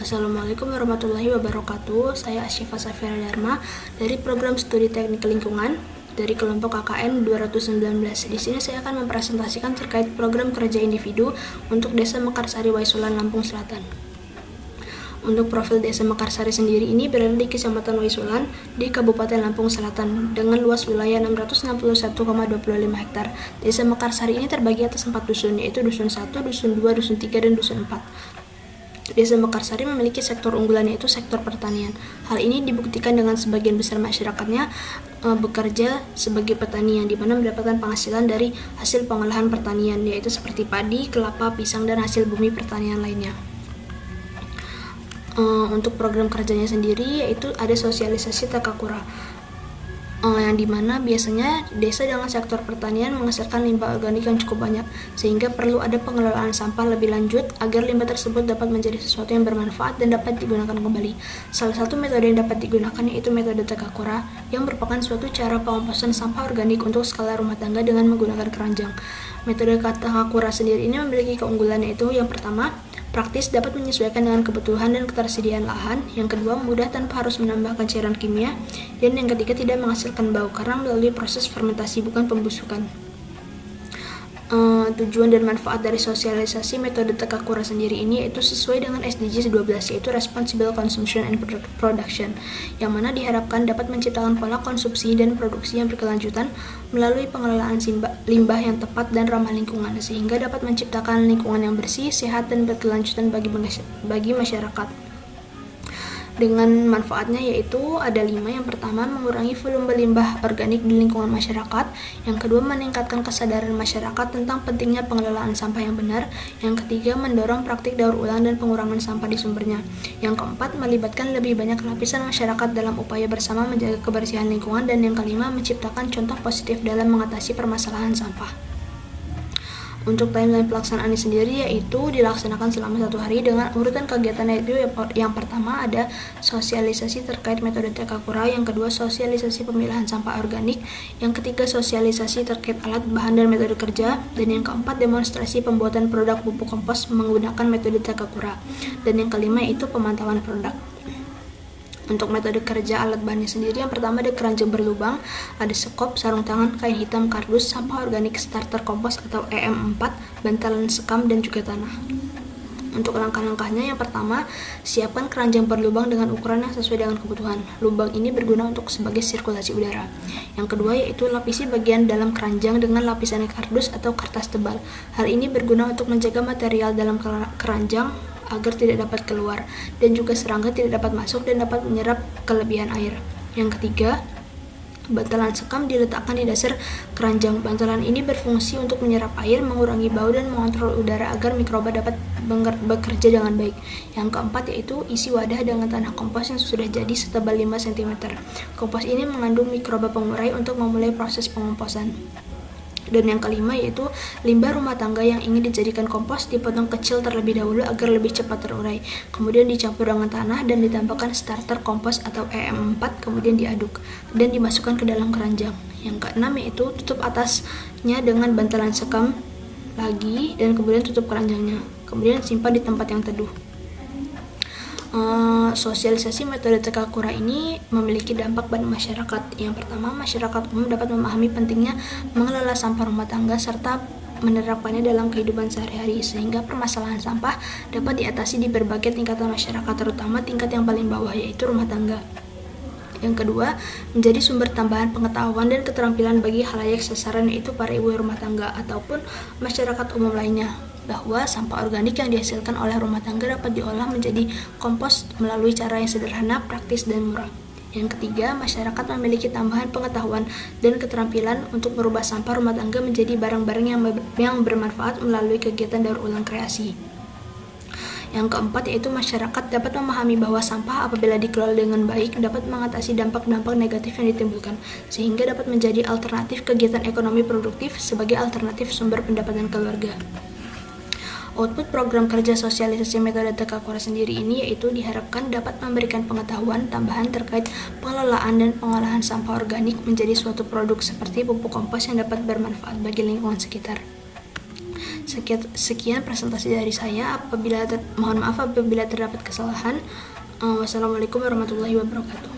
Assalamualaikum warahmatullahi wabarakatuh. Saya Asyifa Safira Dharma dari program studi teknik lingkungan dari kelompok KKN 219. Di sini saya akan mempresentasikan terkait program kerja individu untuk Desa Mekarsari Waisulan, Lampung Selatan. Untuk profil Desa Mekarsari sendiri ini berada di Kecamatan Waisulan di Kabupaten Lampung Selatan dengan luas wilayah 661,25 hektar. Desa Mekarsari ini terbagi atas 4 dusun, yaitu Dusun 1, Dusun 2, Dusun 3, dan Dusun 4. Desa Mekarsari memiliki sektor unggulan, yaitu sektor pertanian. Hal ini dibuktikan dengan sebagian besar masyarakatnya bekerja sebagai petani yang dimana mendapatkan penghasilan dari hasil pengolahan pertanian, yaitu seperti padi, kelapa, pisang, dan hasil bumi pertanian lainnya. Untuk program kerjanya sendiri yaitu ada sosialisasi Takakura, yang dimana biasanya desa dengan sektor pertanian menghasilkan limbah organik yang cukup banyak, sehingga perlu ada pengelolaan sampah lebih lanjut agar limbah tersebut dapat menjadi sesuatu yang bermanfaat dan dapat digunakan kembali. Salah satu metode yang dapat digunakan yaitu metode Takakura, yang merupakan suatu cara pengomposan sampah organik untuk skala rumah tangga dengan menggunakan keranjang. Metode Takakura sendiri ini memiliki keunggulan, yaitu yang pertama, praktis, dapat menyesuaikan dengan kebutuhan dan ketersediaan lahan. Yang kedua, mudah tanpa harus menambahkan cairan kimia. Dan yang ketiga, tidak menghasilkan bau karena melalui proses fermentasi, bukan pembusukan. Tujuan dan manfaat dari sosialisasi metode Takakura sendiri ini yaitu sesuai dengan SDGs 12, yaitu Responsible Consumption and Production, yang mana diharapkan dapat menciptakan pola konsumsi dan produksi yang berkelanjutan melalui pengelolaan limbah yang tepat dan ramah lingkungan, sehingga dapat menciptakan lingkungan yang bersih, sehat, dan berkelanjutan bagi masyarakat. Dengan manfaatnya yaitu ada 5. Yang pertama, mengurangi volume limbah organik di lingkungan masyarakat. Yang kedua, meningkatkan kesadaran masyarakat tentang pentingnya pengelolaan sampah yang benar. Yang ketiga, mendorong praktik daur ulang dan pengurangan sampah di sumbernya. Yang keempat, melibatkan lebih banyak lapisan masyarakat dalam upaya bersama menjaga kebersihan lingkungan. Dan yang kelima, menciptakan contoh positif dalam mengatasi permasalahan sampah. Untuk timeline pelaksanaannya sendiri yaitu dilaksanakan selama 1 hari dengan urutan kegiatan, yaitu yang pertama ada sosialisasi terkait metode Takakura, yang kedua sosialisasi pemilahan sampah organik, yang ketiga sosialisasi terkait alat, bahan, dan metode kerja, dan yang keempat demonstrasi pembuatan produk pupuk kompos menggunakan metode Takakura, dan yang kelima yaitu pemantauan produk. Untuk metode kerja alat bahannya sendiri, yang pertama ada keranjang berlubang, ada sekop, sarung tangan, kain hitam, kardus, sampah organik, starter kompos atau EM4, bantalan sekam, dan juga tanah. Untuk langkah-langkahnya, yang pertama, siapkan keranjang berlubang dengan ukuran yang sesuai dengan kebutuhan. Lubang ini berguna untuk sebagai sirkulasi udara. Yang kedua yaitu lapisi bagian dalam keranjang dengan lapisan kardus atau kertas tebal. Hal ini berguna untuk menjaga material dalam keranjang agar tidak dapat keluar, dan juga serangga tidak dapat masuk dan dapat menyerap kelebihan air. Yang ketiga, bantalan sekam diletakkan di dasar keranjang. Bantalan ini berfungsi untuk menyerap air, mengurangi bau, dan mengontrol udara agar mikroba dapat bekerja dengan baik. Yang keempat yaitu isi wadah dengan tanah kompos yang sudah jadi setebal 5 cm. Kompos ini mengandung mikroba pengurai untuk memulai proses pengomposan. Dan yang kelima yaitu limbah rumah tangga yang ingin dijadikan kompos dipotong kecil terlebih dahulu agar lebih cepat terurai. Kemudian dicampur dengan tanah dan ditambahkan starter kompos atau EM4, kemudian diaduk dan dimasukkan ke dalam keranjang. Yang keenam yaitu tutup atasnya dengan bantalan sekam lagi dan kemudian tutup keranjangnya. Kemudian simpan di tempat yang teduh. Sosialisasi metode Takakura ini memiliki dampak pada masyarakat. Yang pertama, masyarakat umum dapat memahami pentingnya mengelola sampah rumah tangga serta menerapkannya dalam kehidupan sehari-hari, sehingga permasalahan sampah dapat diatasi di berbagai tingkatan masyarakat, terutama tingkat yang paling bawah yaitu rumah tangga. Yang kedua, menjadi sumber tambahan pengetahuan dan keterampilan bagi khalayak sasaran, yaitu para ibu rumah tangga ataupun masyarakat umum lainnya, bahwa sampah organik yang dihasilkan oleh rumah tangga dapat diolah menjadi kompos melalui cara yang sederhana, praktis, dan murah. Yang ketiga, masyarakat memiliki tambahan pengetahuan dan keterampilan untuk merubah sampah rumah tangga menjadi barang-barang yang bermanfaat melalui kegiatan daur ulang kreasi. Yang keempat yaitu masyarakat dapat memahami bahwa sampah apabila dikelola dengan baik dapat mengatasi dampak-dampak negatif yang ditimbulkan, sehingga dapat menjadi alternatif kegiatan ekonomi produktif sebagai alternatif sumber pendapatan keluarga. Output program kerja sosialisasi metode Takakura sendiri ini yaitu diharapkan dapat memberikan pengetahuan tambahan terkait pengelolaan dan pengolahan sampah organik menjadi suatu produk seperti pupuk kompos yang dapat bermanfaat bagi lingkungan sekitar. Sekian presentasi dari saya. Mohon maaf apabila terdapat kesalahan. Wassalamualaikum warahmatullahi wabarakatuh.